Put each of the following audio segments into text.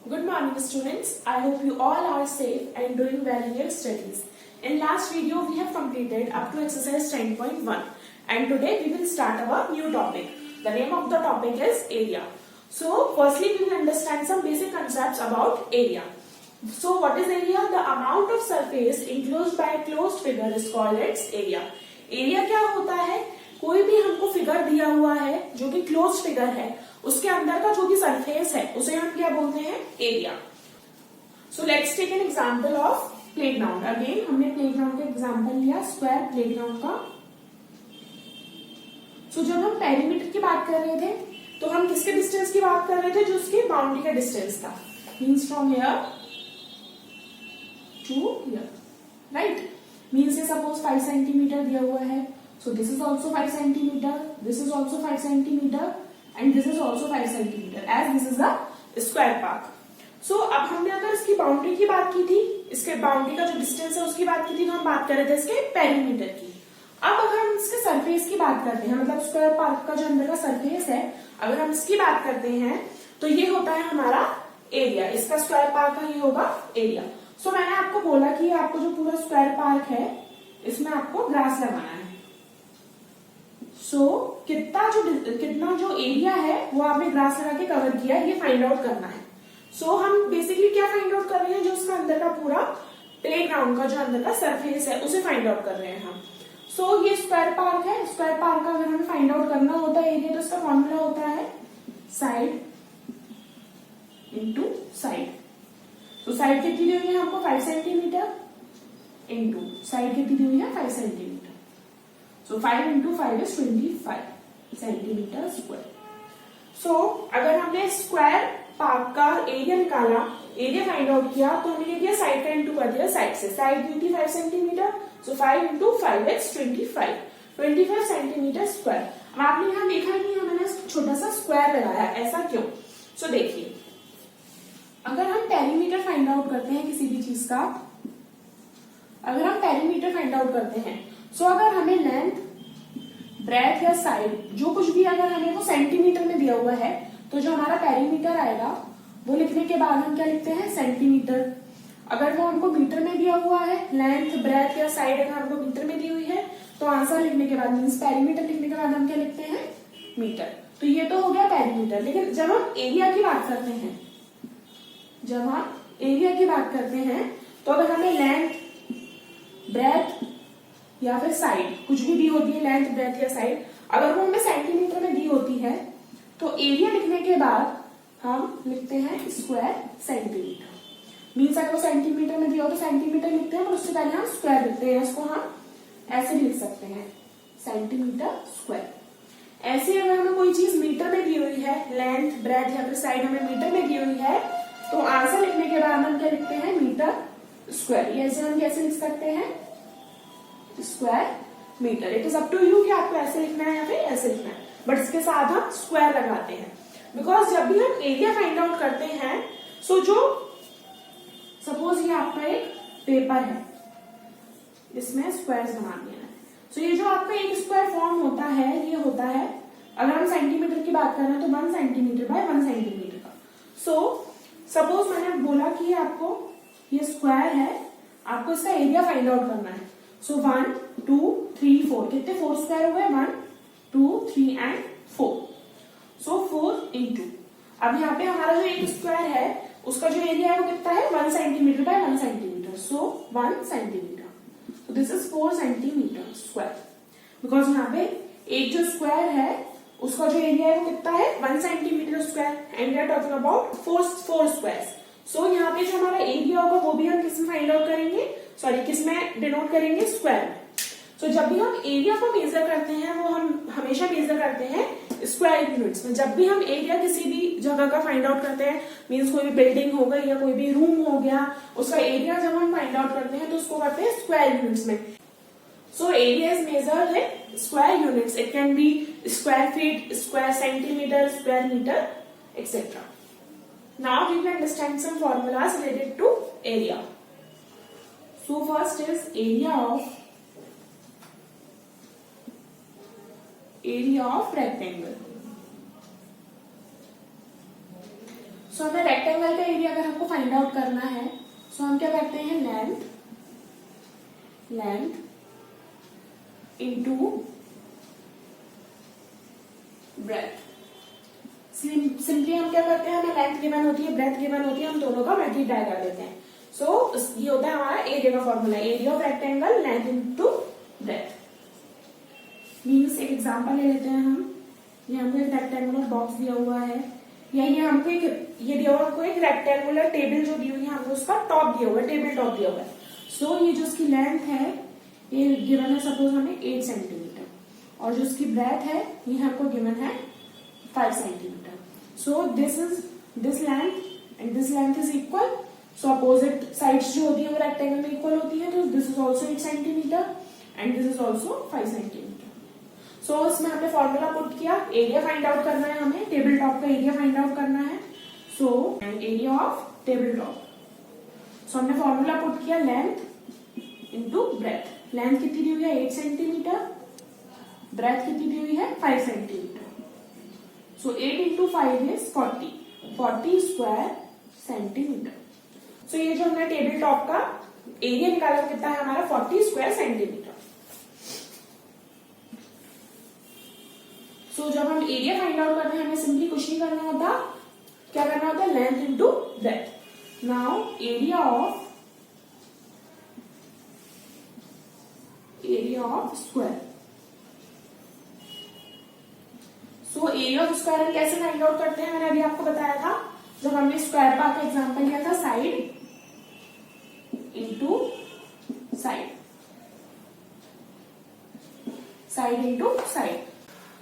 Good morning students. I hope you all are safe and doing well in your studies. In last video we have completed up to exercise 10.1 and today we will start our new topic. The name of the topic is area. So firstly we will understand some basic concepts about area. So what is area? The amount of surface enclosed by a closed figure is called its area. Area क्या होता है? कोई भी हमको figure दिया हुआ है जो कि क्लोज फिगर है, उसके अंदर का जो भी सरफेस है उसे हम क्या बोलते हैं? Area. So let's take an example of playground. Again हमने प्लेग्राउंड का एग्जांपल लिया, स्क्वायर प्लेग्राउंड का. सो जब हम पेरीमीटर की बात कर रहे थे तो हम किसके डिस्टेंस की बात कर रहे थे? जो उसकी बाउंड्री का डिस्टेंस था. Means from here to here, right? Means ये सपोज 5 सेंटीमीटर दिया हुआ है. So this is also 5 centimeter, this is also 5 centimeter and this is also 5 centimeter as this is a square park. So अब हमने अगर इसकी boundary की बात की थी, इसके बाउंड्री का जो डिस्टेंस है उसकी बात की थी, तो हम बात कर रहे थे इसके पेरीमीटर की. अब अगर हम इसके सरफेस की बात करते हैं, मतलब स्क्वायर पार्क का जो अंदर का सरफेस है, अगर हम इसकी बात करते हैं तो ये होता है हमारा एरिया. इसका स्क्वायर पार्क का ये होगा एरिया. सो मैंने आपको बोला कि आपको जो पूरा स्क्वायर पार्क है इसमें आपको ग्रास लगाना है. कितना जो एरिया है वो आपने ग्रास लगा के कवर किया है, ये फाइंड आउट करना है. सो हम बेसिकली क्या फाइंड आउट कर रहे हैं? जो उसका अंदर का पूरा प्लेग्राउंड का जो अंदर का सरफेस है उसे फाइंड आउट कर रहे हैं हम. सो ये स्क्वायर पार्क है. स्क्वायर पार्क का अगर हमें फाइंड आउट करना होता है एरिया, तो उसका फॉर्मूला होता है साइड इंटू साइड. तो साइड कितनी दी हुई है हमको? 5 सेंटीमीटर इंटू साइड कितनी दी हुई है? 5 centimetre. So 5 into 5 is 25 centimetre square. So अगर हमने स्क्वायर पार्क का एरिया निकाला, एरिया फाइंड आउट किया, तो हमने क्या किया? साइड का इंटू कर दिया साइड से. Side 25 centimetre, so 5 into 5 is 25 centimetre square. अब आपने यहाँ देखा कि हमने छोटा सा स्क्वायर लगाया, ऐसा क्यों? सो देखिए, अगर हम पेरीमीटर फाइंड आउट करते हैं किसी भी चीज का, अगर हम पेरीमीटर फाइंड आउट करते हैं, सो अगर हमें लेंथ, ब्रेथ या साइड जो कुछ भी अगर हमें वो सेंटीमीटर में दिया हुआ है, तो जो हमारा पेरीमीटर आएगा वो लिखने के बाद हम क्या लिखते हैं? सेंटीमीटर. अगर वो हमको मीटर में दिया हुआ है, लेंथ, ब्रेथ या साइड अगर हमको मीटर में दी हुई है, तो आंसर लिखने के बाद मीन्स पेरीमीटर लिखने के बाद हम क्या लिखते हैं? मीटर. तो ये तो हो गया पेरीमीटर. लेकिन जब हम एरिया की बात करते हैं, तो अगर हमें लेंथ, ब्रेथ या फिर साइड कुछ भी दी होती है, लेंथ, ब्रेथ या साइड, अगर वो हमें सेंटीमीटर में दी होती है, तो एरिया लिखने के बाद हम लिखते हैं स्क्वायर सेंटीमीटर. मीन्स अगर वो सेंटीमीटर में दिया हो तो सेंटीमीटर लिखते हैं, पर उससे पहले हम स्क्वायर लिखते हैं. इसको हम ऐसे भी लिख सकते हैं, सेंटीमीटर स्क्वायर. ऐसे अगर हमें कोई चीज मीटर में दी हुई है, लेंथ, ब्रेथ या फिर साइड हमें मीटर में दी हुई है, तो आंसर लिखने के बाद हम क्या लिखते हैं? Metre square. ऐसे हम कैसे लिख सकते हैं? Square metre. It is up to you कि आपको ऐसे लिखना है या फिर ऐसे लिखना है, बट इसके साथ हम स्क्वायर लगाते हैं. बिकॉज जब भी हम एरिया फाइंड आउट करते हैं, सो जो सपोज ये आपका एक पेपर है, इसमें स्क्वायर्स बना दिया है. सो ये जो आपका एक स्क्वायर फॉर्म होता है, ये होता है, अगर हम सेंटीमीटर की बात कर रहे हैं तो 1 सेंटीमीटर बाय 1 सेंटीमीटर का. सो सपोज मैंने बोला कि आपको ये स्क्वायर है, आपको इसका एरिया फाइंड आउट करना है. सो 1 2 3 4 कितने 4 स्क्वायर हुए? 1 2 3 एंड 4. सो 4 इंटू, अब यहाँ पे हमारा जो एक स्क्वायर है उसका जो एरिया है वो कितना है? 1 centimetre bye 1 centimetre. So 1 centimetre. So this is 4 centimetre square. Because यहाँ पे एक जो स्क्वायर है उसका जो एरिया है वो कितना है? 1 centimetre square and we are talking about 4 squares. So यहाँ पे जो हमारा एरिया होगा वो भी हम किसमें फाइंड आउट करेंगे? सॉरी, किसमें डिनोट करेंगे? स्क्वायर में. सो जब भी हम एरिया को मेजर करते हैं वो हम हमेशा मेजर करते हैं स्क्वायर यूनिट्स में. जब भी हम एरिया किसी भी जगह का फाइंड आउट करते हैं, मीन्स कोई भी बिल्डिंग हो गई या कोई भी रूम हो गया, उसका एरिया जब हम फाइंड आउट करते हैं तो उसको करते हैं स्क्वायर यूनिट्स में. So area is measured in square units. It can be square feet, square centimetre, square metre, etcetera. Now we will understand some formulas related to area. So first is area of rectangle. सो हमें rectangle का area अगर हमको find out करना है, सो हम क्या करते हैं, लेंथ इंटू ब्रेथ। सिंपली हम क्या करते हैं, हमें लेंथ गिवन होती है, ब्रेथ गिवन होती है, हम दोनों का मल्टीप्लाई कर देते हैं। सो ये होता है हमारा एरिया का formula, area of rectangle length into breath. Means एक एग्जांपल ले लेते हैं हम। ये हमको एक रेक्टेंगुलर बॉक्स दिया हुआ है, या ये हमको एक ये दिया हुआ, हमको एक रेक्टेंगुलर टेबल जो दी हुई है, हमको उसका टॉप दिया हुआ है, टेबल टॉप दिया हुआ है। सो ये जो उसकी लेंथ है, ये गिवन है सपोज हमें 8 सेंटीमीटर, और जो उसकी ब्रेथ है ये हमको गिवन है 5 centimetre. So this length and this length is equal. So opposite sides जो होती है वो रेक्टेंगल में इक्वल होती है, तो this is also 8 centimetre and this is also 5 centimetre. So इसमें हमने फॉर्मूला पुट किया, एरिया फाइंड आउट करना है हमें, टेबल टॉप का एरिया फाइंड आउट करना है। So area of table top, so हमने फॉर्मूला पुट किया लेंथ इंटू ब्रेथ। लेंथ कितनी दी हुई है 8 सेंटीमीटर, ब्रेथ कितनी दी हुई है 5 centimetre. So 8 into 5 is 40 square centimetre. So ये जो हमने टेबल टॉप का एरिया निकाला कितना है हमारा 40 स्क्वायर सेंटीमीटर। सो जब हम एरिया फाइंड आउट करते हैं, हमें सिंपली कुछ नहीं करना होता, क्या करना होता है, length into breath. Now area of square. So area of square हम कैसे फाइंड आउट करते हैं, मैंने अभी आपको बताया था जब हमने स्क्वायर पार्ट का एग्जांपल लिया था, side into side, side into side.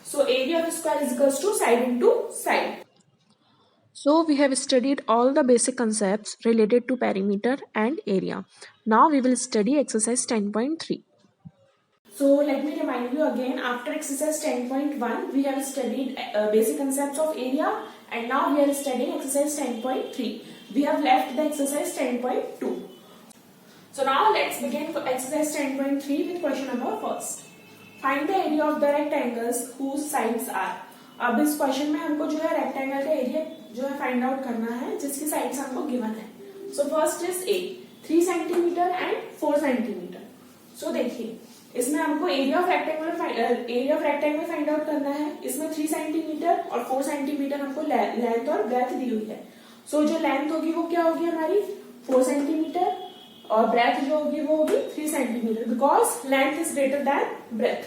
So area of square is equals to side into side. So we have studied all the basic concepts related to perimeter and area. Now we will study exercise 10.3. So let me remind you again, after exercise 10.1 we have studied basic concepts of area, and now we are studying exercise 10.3. We have left the exercise 10.2. So now let's begin exercise 10.3 with question number first. Find the area of the rectangles whose sides are. अब इस question में हमको जो है rectangle का area जो है find out करना है, जिसकी साइड्स हमको गिवन है। So first is a 3 centimetre and 4 centimetre. So देखिए इसमें हमको area of rectangle find out करना है। इसमें 3 सेंटीमीटर और 4 सेंटीमीटर हमको लेंथ और ब्रेथ दी हुई है। सो जो लेंथ होगी वो क्या होगी हमारी 4 सेंटीमीटर, और ब्रेथ जो होगी वो होगी 3 centimetre, because length is greater than breadth.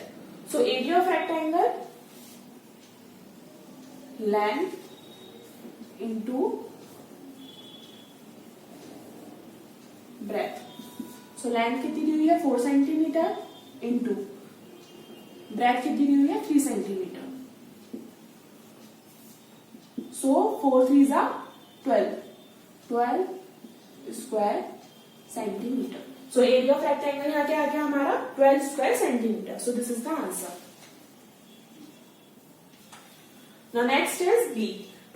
So area of rectangle length into breadth. So length कितनी दी हुई है 4 सेंटीमीटर इंटू ब्रेथ कितनी दी हुई है 3 सेंटीमीटर। सो 4 3 जा 12 square centimetre. So area of rectangle यहाँ क्या आ गया हमारा 12 square centimetre. So this is the answer. Now next is B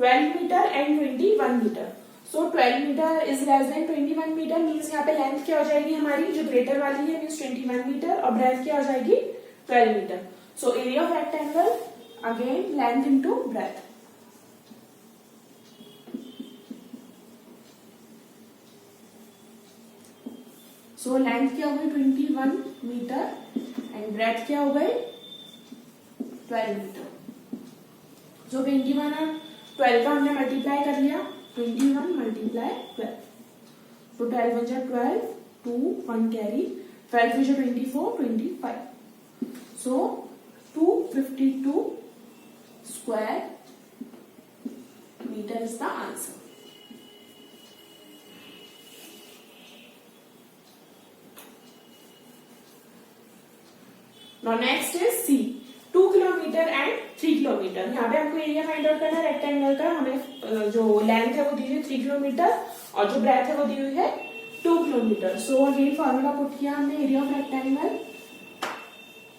12 metre and 21 metre. So 12 metre is less than 21 metre, means यहाँ पे लेंथ क्या हो जाएगी हमारी जो ग्रेटर वाली है मीन्स 21 मीटर, और ब्रेथ क्या हो जाएगी 12 metre. So area of rectangle again length into breadth. So length क्या हो गई 21 मीटर एंड ब्रेथ क्या हो गई 12 मीटर। जो 21 और 12 का हमने मल्टीप्लाई कर लिया, 21 मल्टीप्लाई 12, तो 12 बन जाए 12, 2 1 कैरी, 12 बन जाए 24 25। So 252 square metre is the answer. Now next is C 2 kilometre and 3 kilometre. यहाँ पे हमको एरिया फाइंड आउट करना है रेक्टेंगल का। हमें जो लेंथ है वो दी हुई है 3 किलोमीटर और जो ब्रेथ है वो दी हुई है 2 kilometre. So again formula put किया हमने, area of rectangle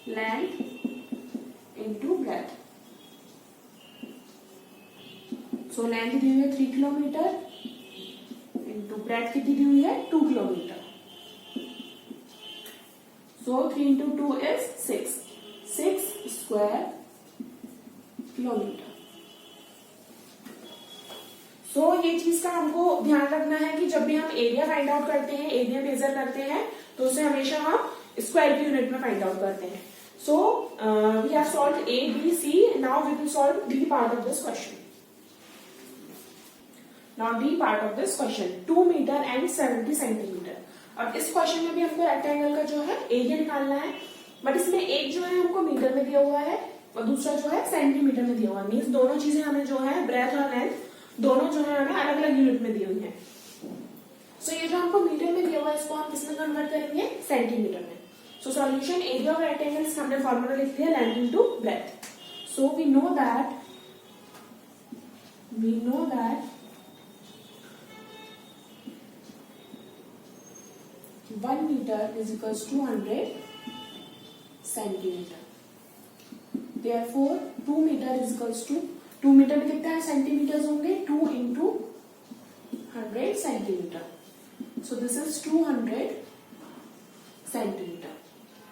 length into breadth. So length दी हुई है 3 किलोमीटर इंटू ब्रेथ कितनी दी हुई है 2 kilometre. So 3 into 2 is 6 square kilometer. सो ये चीज का हमको ध्यान रखना है कि जब भी हम एरिया फाइंड आउट करते हैं, एरिया मेजर करते हैं, तो उसे हमेशा हम स्क्वायर की यूनिट में फाइंड आउट करते हैं. So we have solved A, B, C. Now we will solve D part of this question. Now D part of this question, 2 metre and 70 centimetre. अब इस क्वेश्चन में भी हमको रेक्टेंगल का जो है एरिया निकालना है, बट इसमें एक जो है हमको मीटर में दिया हुआ है और दूसरा जो है सेंटीमीटर में दिया हुआ है. मीन्स दोनों चीजें हमें जो है ब्रेथ और लेंथ दोनों जो है हमें अलग अलग यूनिट में दी हुई है. सो ये जो हमको मीटर में दिया हुआ है इसको हम किसमें कन्वर्ट करेंगे, सेंटीमीटर में. So solution, area of rectangles हमने फॉर्मूला लिख दिया, length into breadth. So we know that 1 metre is equals to 100 centimetre. Therefore 2 metre is equals to 2 metre में कितना है सेंटीमीटर होंगे, 2 into 100 centimetre. So this is 200 centimetre.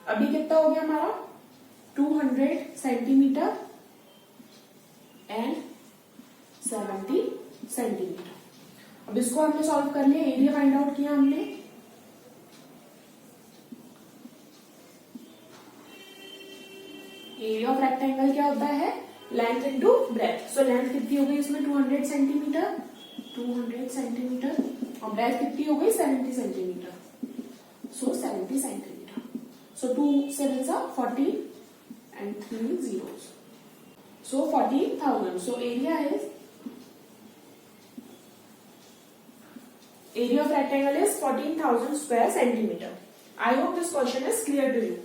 अभी कितना हो गया हमारा 200 सेंटीमीटर एंड 70 सेंटीमीटर. अब इसको हमने सॉल्व कर लिया, एरिया फाइंड आउट किया हमने. एरिया ऑफ रेक्टेंगल क्या होता है, length into breadth. So length कितनी हो गई इसमें 200 सेंटीमीटर, 200 सेंटीमीटर, और ब्रेथ कितनी हो गई 70 centimetre. So 70 centimetre. So 2 7s are 40 and 3 zeros. So 14,000. So area of rectangle is 14,000 square centimeter. I hope this question is clear to you.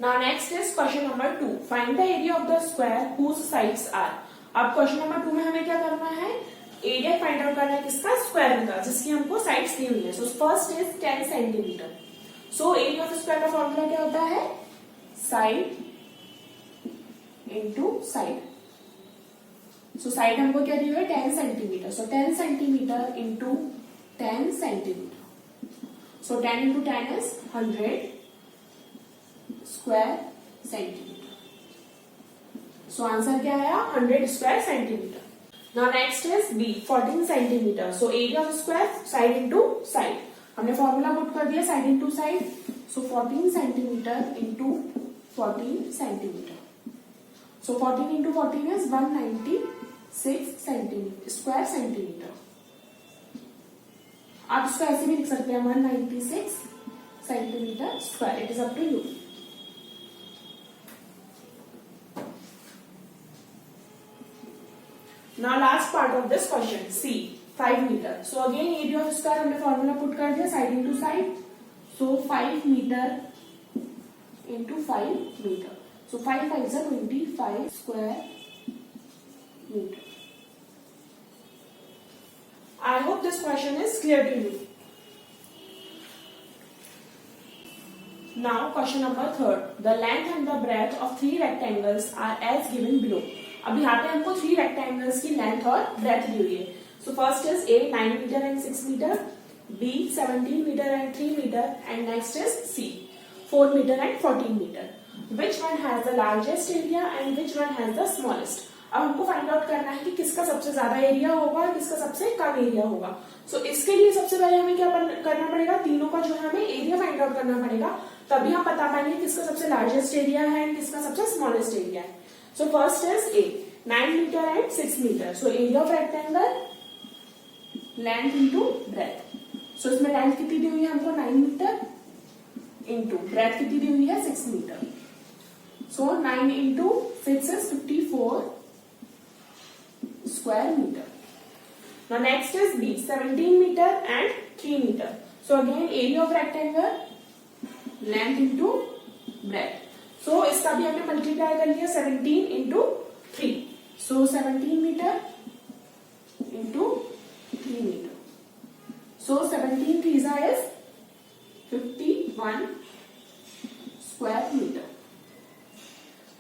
Now next is question number 2. Find the area of the square whose sides are. अब question number 2 में हमें क्या करना है, area find out करना है किसका, square का, जिसकी हमको साइड्स दी हुई है. So first is 10 centimetre. So area of square का फॉर्मूला क्या होता है, side into side. So side हमको क्या दी हुई है 10 centimetre. So 10 centimetre into 10 centimetre. So 10 into 10 is 100 square centimetre. So answer क्या आया 100 square centimetre. Now next is B, 14 centimetre. So area of square side into side. हमने formula put कर दिया side into side. So 14 centimetre into 14 centimetre. So 14 into 14 is 196 centimetre square centimetre. आप इसको ऐसे भी लिख सकते हैं 196 centimetre square. It is up to you. Now last part of this question, C, 5 meter. So again area of square हमने formula put कर दिया side into side. So 5 metre into 5 metre. So 5 5 is 25 square metre. I hope this question is clear to you. Now question number 3. The length and the breadth of 3 rectangles are as given below. अब यहाँ पे हमको 3 rectangles की length और breath दी हुई है. So first is A 9 metre and 6 metre, B 17 metre and 3 metre, and next is C 4 metre and 14 metre. Which one has the largest area and which one has the smallest. अब हमको find out करना है कि किसका सबसे ज्यादा area होगा और किसका सबसे कम एरिया होगा. सो इसके लिए सबसे पहले हमें क्या करना पड़ेगा, तीनों का जो है हमें एरिया फाइंड आउट करना पड़ेगा. तभी हम बता पाएंगे किसका सबसे लार्जेस्ट एरिया है एंड किसका सबसे स्मॉलेस्ट एरिया है. So first is A, 9 meter and 6 meter. So area of rectangle, length into breadth. So इसमें length कितनी दी हुई है हमको 9 मीटर into breadth कितनी दी हुई है 6 metre. So 9 into 6 is 54 square meter. Now next is B, 17 meter and 3 meter. So again area of rectangle, length into breadth. So इसका भी हमने मल्टीप्लाई कर लिया 17 into 3. So 17 metre into 3 metre. So 17 3 is 51 square metre.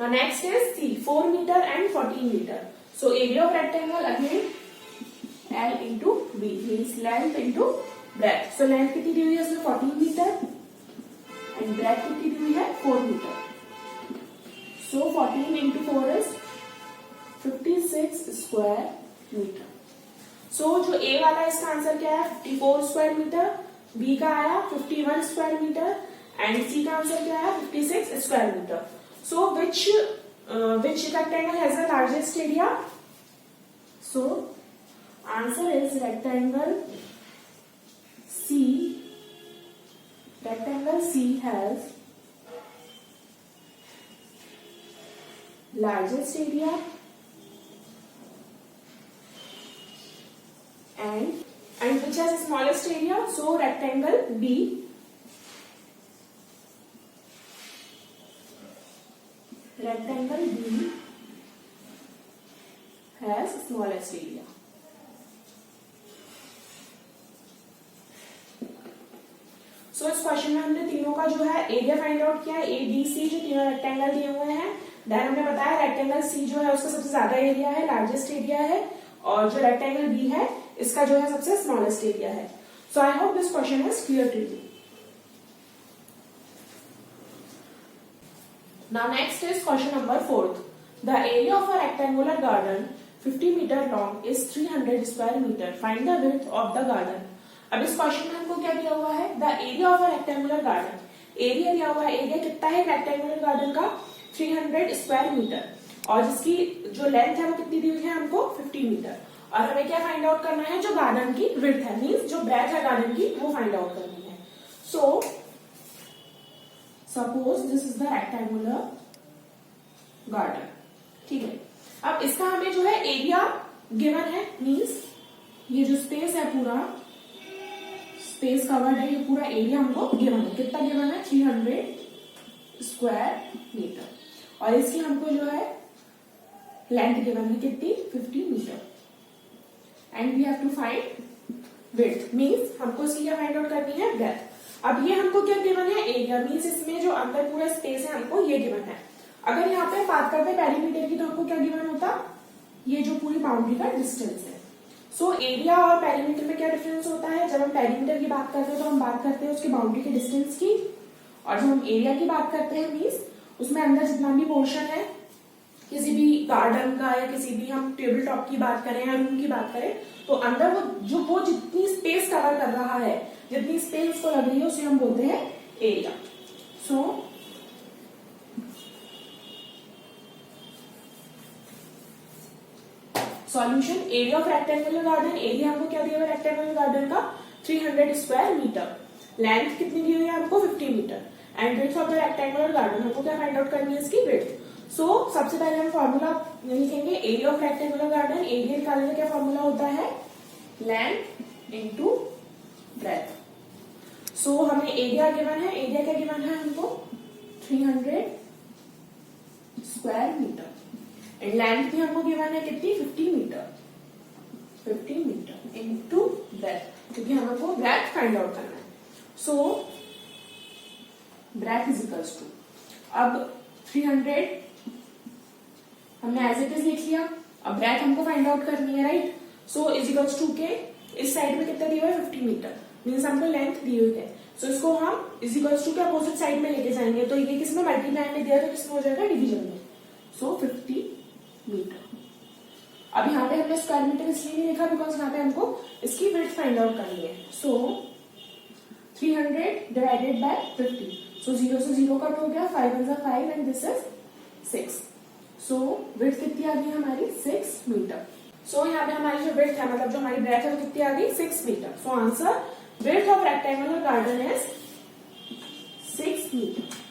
Now next is C, 4 meter and 14 meter. So area of rectangle again L into B means length into breadth. So length कितनी दी हुई है इसमें 14 metre and breadth कितनी दी हुई है 4 metre. So 14 into 4 is 56 square meter. So जो A वाला है इसका आंसर क्या है 54 स्क्वायर मीटर, B का आया 51 स्क्वायर मीटर एंड C का आंसर क्या है 56 square metre. So which rectangle has the largest area? So answer is rectangle C. Rectangle C has largest area and which has the smallest area. So rectangle B. Rectangle B has smallest area. सो इस question में हमने तीनों का जो है area find out किया है. A B C जो तीनों रेक्टेंगल दिए हुए हैं. देन हमने बताया रेक्टेंगल सी जो है उसका सबसे ज्यादा एरिया है, लार्जेस्ट एरिया है, और जो रेक्टेंगल बी है इसका जो है सबसे स्मॉलेस्ट एरिया है. So I hope this question is clear to you. Now next is question number 4. The area of a rectangular garden 50 metre long is 300 square metre. Find the width of the garden. अब इस question में हमको क्या दिया हुआ है, the area of a rectangular garden. Area दिया हुआ है, एरिया कितना है रेक्टेंगुलर गार्डन का 300 स्क्वायर मीटर, और जिसकी जो लेंथ है वो कितनी दी हुई है हमको 50 मीटर. और हमें क्या फाइंड आउट करना है, जो गार्डन की विड्थ है, मींस जो ब्रेथ है गार्डन की, वो फाइंड आउट करनी है. So suppose this is the rectangular garden. ठीक है, अब इसका हमें जो है एरिया गिवन है, मींस ये जो स्पेस है पूरा स्पेस कवर्ड है, ये पूरा एरिया हमको गिवन है. कितना गिवन है 300 स्क्वायर मीटर, और इसकी हमको जो है लेंथ गिवन है कितनी 50 metre. And we have to find width, means हमको इसकी क्या फाइंड आउट करनी है ब्रेथ. अब ये हमको क्या गिवन है एरिया, मींस इसमें जो अंदर पूरा स्पेस है हमको ये गिवन है. अगर यहाँ पे बात करते हैं पेरीमीटर की तो हमको क्या गिवन होता, ये जो पूरी बाउंड्री का डिस्टेंस है. सो एरिया और पेरीमीटर में क्या डिफरेंस होता है, जब हम पेरीमीटर की बात करते हैं तो हम बात करते हैं उसकी बाउंड्री के डिस्टेंस की, और जब हम एरिया की बात करते हैं मींस उसमें अंदर जितना भी पोर्शन है किसी भी गार्डन का या किसी भी हम टेबल टॉप की बात करें या रूम की बात करें तो अंदर वो जितनी स्पेस कवर कर रहा है, जितनी स्पेस उसको लग रही है उसे हम बोलते हैं area. So solution, area of rectangular garden, area हमको क्या दिया हुआ है रेक्टेंगुलर गार्डन का 300 स्क्वायर मीटर. लेंथ कितनी दी हुई है हमको 50 metre. And width of the rectangular garden हमको क्या फाइंड आउट करनी है इसकी विड्थ. सो सबसे पहले हम फॉर्मूला लिखेंगे area of rectangular garden. Area निकालने का क्या फॉर्मूला होता है, लेंथ इंटू ब्रेथ. सो हमें एरिया गिवन है, एरिया क्या गिवन है हमको 300 स्क्वायर मीटर. एंड लेंथ भी हमको गिवन है कितनी 50 मीटर. 50 मीटर इंटू ब्रेथ, क्योंकि हमको ब्रेथ फाइंड आउट करना है. So breadth is equals to, अब 300 हमने एज इट इज लिख लिया. अब ब्रेथ हमको फाइंड आउट करनी है, right. So is equals to के इस साइड में कितना दिया हुआ है 50 मीटर, मीन्स हमको लेंथ दी हुई है. सो इसको हम इज इक्वल्स टू के अपोजिट साइड में लेके जाएंगे, तो ये किसमें मल्टीप्लाई में दिया तो किसमें हो जाएगा डिवीजन में. सो 50 मीटर. अब यहाँ पे हमने स्क्वायर मीटर इसलिए नहीं लिखा बिकॉज यहाँ पे हमको इसकी विड्थ फाइंड आउट करनी है. सो 300 डिवाइडेड बाय 50. सो 0 से 0 कट हो गया, 5 1 5 and this is 6. So width कितनी आ गई हमारी 6 मीटर. सो यहाँ पे हमारी जो विड्थ है मतलब जो हमारी ब्रेथ है वो कितनी आ गई 6 metre. So answer width of rectangular garden is 6 metre.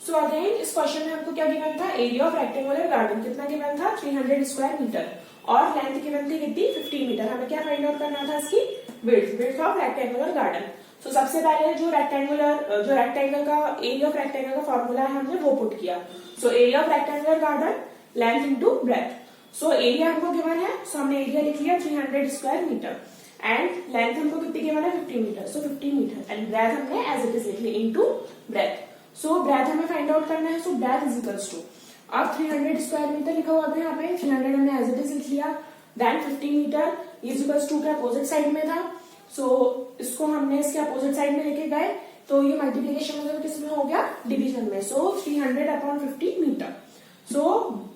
So again इस क्वेश्चन में हमको क्या गिवन था, एरिया ऑफ रेक्टेंगुलर गार्डन कितना गिवन था 300 स्क्वायर मीटर, और लेंथ गिवन थी कितनी 50 मीटर. हमें क्या फाइंड आउट करना था इसकी विड्थ ऑफ रेक्टेंगुलर गार्डन. सो सबसे पहले जो रेक्टेंगल का एरिया ऑफ रेक्टेंगल का फॉर्मूला है हमने वो पुट किया. सो area of rectangular garden length into breadth. So area हमको गिवन है, सो हमने एरिया लिख लिया 300 स्क्वायर मीटर, एंड लेंथ हमको कितनी गिवन है 50 metre. So 50 metre and breadth हमने एज इट इज लिख ली इंटू ब्रेथ. सो ब्रेथ हमें फाइंड आउट करना है. So breadth is equals to, अब 300 स्क्वायर मीटर लिखा हुआ था यहाँ पे, 300 हमने एज इट इज लिख लिया. Then 50 metre is equals to के अपोजिट साइड में था. सो इसको हमने इसके अपोजिट साइड में लेके गए. तो ये मल्टीप्लीकेशन मतलब किसमें हो गया, डिवीजन में। सो 300/50 मीटर। सो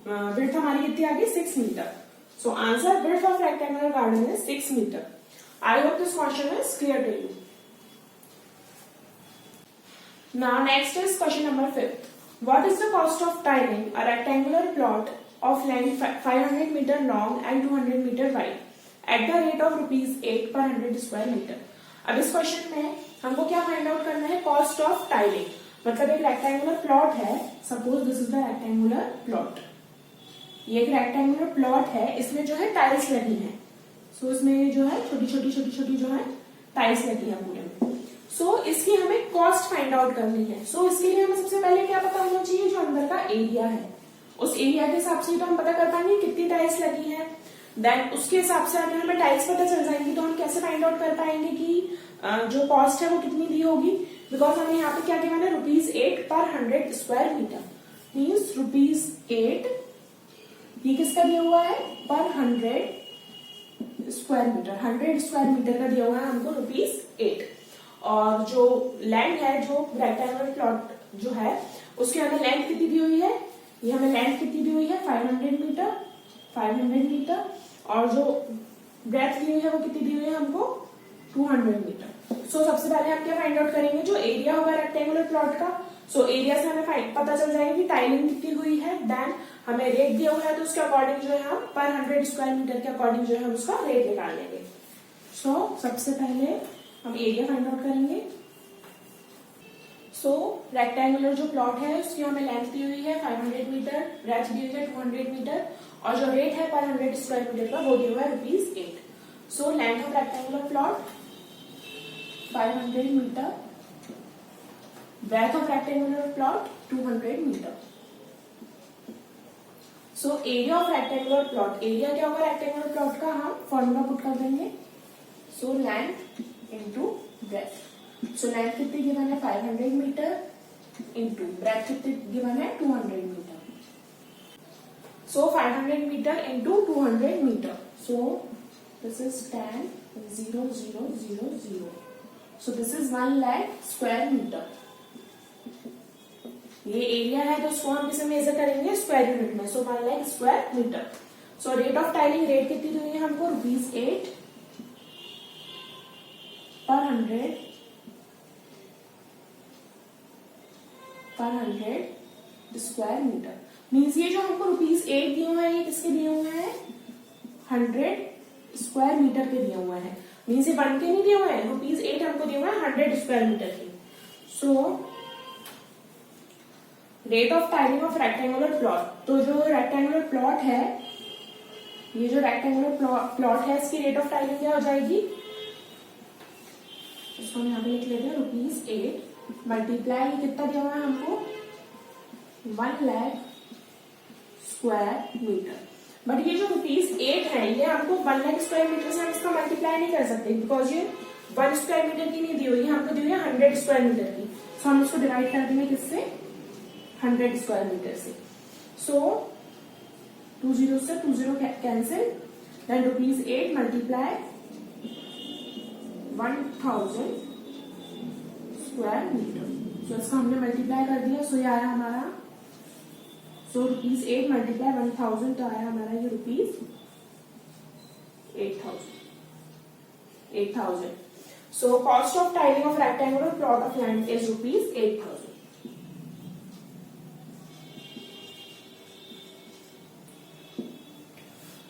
विड्थ हमारी कितनी आ गई, 6 metre. So answer width of rectangular garden is 6 metre. I hope this question is clear to you. Now next is question number 5. What is the cost of tiling a rectangular plot of length 500 meter long and 200 meter wide at the rate of ₹8 per 100 square meter? अब इस question में हमको क्या find out करना है, cost of tiling. मतलब एक rectangular plot है, suppose this is the rectangular plot. ये एक रेक्टेंगुलर प्लॉट है, इसमें जो है टाइल्स लगी है। सो इसमें जो है छोटी छोटी जो है टाइल्स लगी है पूरे में। सो इसकी हमें कॉस्ट फाइंड आउट करनी है। सो इसके लिए हमें सबसे पहले क्या पता होना चाहिए, जो अंदर का एरिया है उस एरिया के हिसाब से तो हम पता कर पाएंगे कितनी टाइल्स लगी है। देन उसके हिसाब से अगर हमें टाइल्स पता चल जाएंगी तो हम कैसे फाइंड आउट कर पाएंगे कि जो कॉस्ट है वो कितनी दी होगी। बिकॉज हमें यहाँ पे क्या गिवन है, ₹8 पर 100 स्क्वायर मीटर, मीन्स ₹8 ये किसका दिया हुआ है, पर 100 स्क्वायर मीटर। 100 स्क्वायर मीटर का दिया हुआ है हमको ₹8। और जो लैंड है, जो रेक्टेंगुलर प्लॉट जो है उसकी हमें लेंथ कितनी दी हुई है, ये हमें लेंथ कितनी दी हुई है 500 मीटर। और जो ब्रेथ दी हुई है वो कितनी दी हुई है हमको 200 मीटर। सो सबसे पहले हम क्या फाइंड आउट करेंगे, जो एरिया होगा रेक्टेंगुलर प्लॉट का। सो एरिया से हमें पता चल जाएगा कि टाइलिंग कितनी हुई है। देन हमें रेट दिया हुआ है तो उसके अकॉर्डिंग जो है हम पर 100 स्क्वायर मीटर के अकॉर्डिंग जो है हम उसका रेट निकाल लेंगे। सो सबसे पहले हम एरिया फाइंड आउट करेंगे। सो रेक्टेंगुलर जो प्लॉट है उसकी हमें लेंथ दी हुई है 500 मीटर, ब्रेथ दी हुई है 200 मीटर और जो रेट है पर 100 स्क्वायर मीटर का वो दिया हुआ है ₹8। So length of rectangular plot 500 metre, breadth of rectangular plot 200 metre. So area of rectangular plot, area क्या होगा रेक्टेंगुलर प्लॉट का, हम फॉर्मूला पुट कर देंगे। So length into breadth. So length कितनी गिवन है 500 मीटर इंटू ब्रेथ कितनी given है 200 metre. So 500 metre into 200 metre. So this is 10 0 0 0 0। So this is 1 lakh square metre. ये एरिया है तो उसको हम किसे मेजर करेंगे, स्क्वायर यूनिट में। So 1 lakh square metre. So rate of tiling, rate कितनी दी हुई है हमको ₹8 पर 100 स्क्वायर मीटर। मीन्स ये जो हमको ₹8 दिए हुए हैं ये किसके दिए हुए हैं, 100 स्क्वायर मीटर के दिए हुए हैं। मीन्स ये 1 के नहीं दिए हुए हैं, ₹8 हमको दिए हुए हैं 100 स्क्वायर मीटर के। सो rate of tiling of rectangular plot, तो जो रेक्टेंगुलर प्लॉट है, ये जो रेक्टेंगुलर प्लॉट है इसकी रेट ऑफ टाइलिंग क्या हो जाएगी, इसको हम यहाँ पे लिख लेते हैं ₹8 मल्टीप्लाई कितना दिया हुआ है हमको 1 लाख स्क्वायर मीटर। बट ये जो ₹8 है ये हमको 1 लाख स्क्वायर मीटर से हम इसका मल्टीप्लाई नहीं कर सकते, बिकॉज ये 1 स्क्वायर मीटर की नहीं दी हुई है, हमको दी हुई है 100 स्क्वायर मीटर की। सो हम इसको डिवाइड कर देंगे किससे, 100 स्क्वायर मीटर से। सो 2 0 से 2 0 cancel, then ₹8 multiply 1000 square metre. So इसका हमने मल्टीप्लाई कर दिया। सो ये आया हमारा, सो ₹8 मल्टीप्लाई 1000 तो आया हमारा ये ₹8000। सो cost of tiling of rectangular plot of land is ₹8000।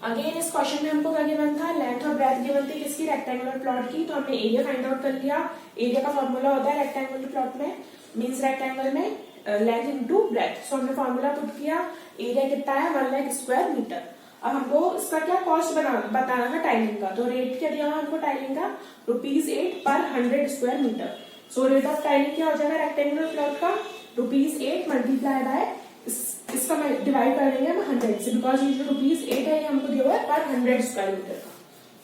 Again इस क्वेश्चन में हमको क्या गिवन था, लेंथ और ब्रेथ गिवन थी किसकी, रेक्टेंगुलर प्लॉट की। तो हमने एरिया फाइंड आउट कर लिया। एरिया का फॉर्मूला होता है रेक्टेंगुलर प्लॉट में, मींस रेक्टेंगल में लेंथ इनटू ब्रेथ। सो हमने फॉर्मूला पुट किया, एरिया कितना है 1 लाख स्क्वायर मीटर। अब हमको इसका क्या कॉस्ट बताना था टाइलिंग का, तो रेट क्या दिया हुआ हमको टाइलिंग का ₹8 पर 100 square metre. So rate of tiling क्या हो जाएगा रेक्टेंगुलर प्लॉट का, ₹8 मल्टीप्लाई बाय इसका डिवाइड कर देंगे हम 100 से, बिकॉज ये जो ₹8 है ये हमको दिया हुआ है पर 100 स्क्वायर मीटर का।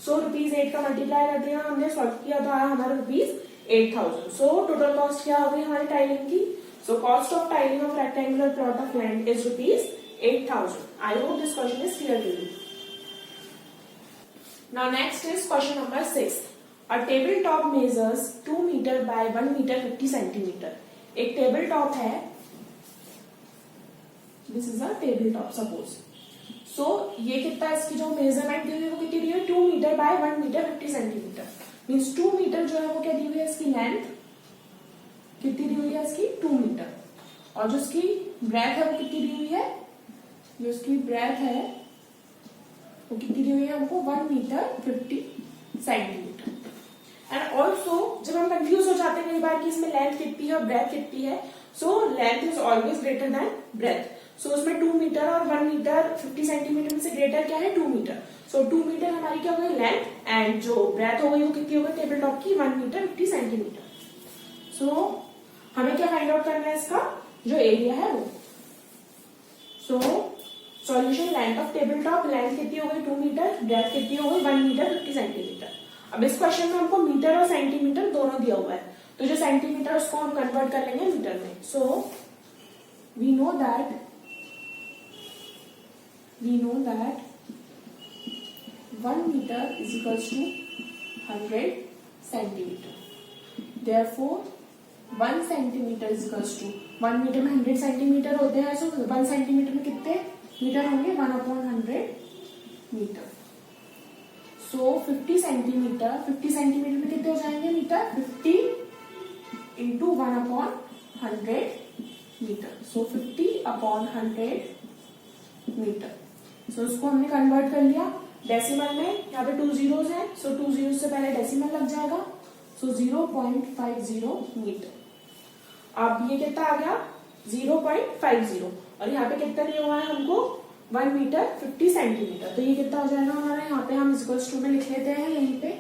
सो ₹8 का मल्टीप्लाई कर दिया हमने, सॉल्व किया तो आया हमारा ₹8000। सो टोटल कॉस्ट क्या हो गई हमारी टाइलिंग की। So cost of tiling of rectangular plot of land is ₹8000। I hope this question is clear to you. Now next is question number 6। A table top measures 2 metre by 1 metre 50 centimetre. एक table top है, this is a table top suppose. So ये कितना, इसकी जो measurement दी हुई है वो कितनी दी हुई है, 2 metre by 1 metre 50 centimetre. Means 2 metre जो है वो क्या दी हुई है, इसकी लेंथ कितनी दी हुई है, इसकी 2 मीटर। और जो इसकी ब्रेथ है वो कितनी दी हुई है, जो इसकी ब्रेथ है वो कितनी दी हुई है हमको, 1 मीटर 50 सेंटीमीटर। एंड ऑल्सो जब हम कंफ्यूज हो जाते हैं कई बार कि इसमें लेंथ कितनी है और ब्रेथ कितनी है, so length is always greater than breadth. So उसमें 2 मीटर और 1 मीटर 50 सेंटीमीटर में से ग्रेटर क्या है, 2 मीटर। सो 2 मीटर हमारी क्या हो गई लेंथ, एंड जो ब्रेथ हो गई वो कितनी हो गई टेबल टॉप की, 1 मीटर 50 सेंटीमीटर। सो हमें क्या फाइंड आउट करना है, इसका जो एरिया है वो। So solution, length of table top, length कितनी हो गई 2 मीटर, ब्रेथ कितनी हो गई 1 मीटर 50 सेंटीमीटर। अब इस क्वेश्चन में हमको मीटर और सेंटीमीटर दोनों दिया हुआ है, तो जो सेंटीमीटर उसको हम कन्वर्ट कर लेंगे मीटर में। So we know that 1 metre is equals to 100 centimetre. Therefore 1 centimetre is equals to, 1 metre में 100 सेंटीमीटर होते हैं, सो 1 सेंटीमीटर में कितने मीटर होंगे, 1/100 मीटर। सो 50 सेंटीमीटर, 50 सेंटीमीटर में कितने हो जाएंगे मीटर, 50 इंटू 1/100 मीटर। सो 50/100 मीटर। सो उसको हमने कन्वर्ट कर लिया डेसिमल में, यहाँ पे 2 जीरोस हैं, सो 2 जीरोस से पहले डेसिमल लग जाएगा। सो 0.50 मीटर। अब ये कितना आ गया, 0.50, और यहाँ पे कितना दिया हुआ है हमको, 1 मीटर 50 सेंटीमीटर। तो ये कितना हो जाएगा हमारा, यहाँ पे हम इक्वल्स टू में लिख लेते हैं, यहीं पे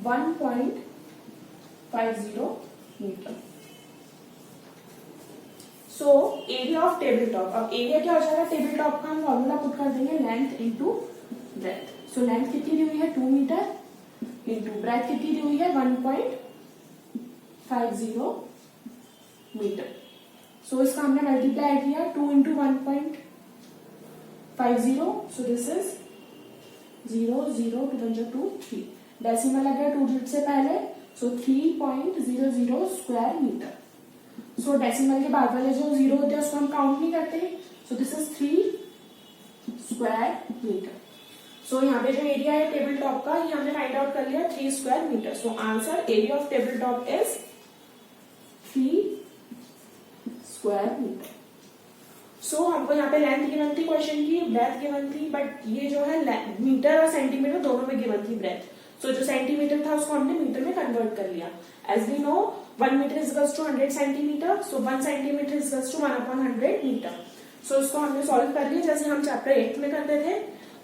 1.50 metre. So area of table top, अब एरिया क्या हो जाएगा टेबल टॉप का, हम फॉर्मूला पुट कर देंगे, length into breadth. So length कितनी दी हुई है 2 मीटर, इंटू ब्रेथ कितनी दी हुई है 1.50 मीटर। सो इसका हमने मल्टीप्लाई किया, 2 into 1.50, so this is 0 0 2 3, decimal लग गया 2 डिजिट से पहले, सो 3.00 स्क्वायर मीटर। सो डेसिमल के बाद वाले जो जीरो होते हैं उसको हम काउंट नहीं करते, so this is 3 square metre. So यहाँ पे जो एरिया है टेबल टॉप का, ये हमने फाइंड आउट कर लिया 3 square metre. So answer area of table top is 3 square metre. So हमको यहाँ पे लेंथ गिवन थी क्वेश्चन की, ब्रेथ गिवन थी, बट ये जो है मीटर और सेंटीमीटर दोनों में गिवन थी ब्रेथ। सो जो सेंटीमीटर था उसको हमने मीटर में कन्वर्ट कर लिया। As we know 1 metre is equals to 100 centimetre, so 1 centimetre is equals to 1/100 metre. So इसको हमने सॉल्व कर लिया जैसे हम चैप्टर 8 में करते थे।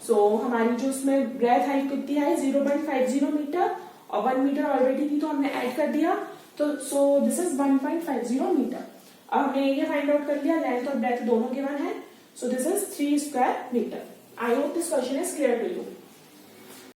सो हमारी जो उसमें ब्रेथ हाइट कितनी है 0.50 मीटर, और 1 मीटर ऑलरेडी थी तो हमने ऐड कर दिया, तो सो दिस इज 1.50 मीटर। अब हमने एरिया फाइंड आउट कर लिया, लेंथ और ब्रेथ दोनों गिवन है, so this is 3 square metre. I hope this question is clear to you.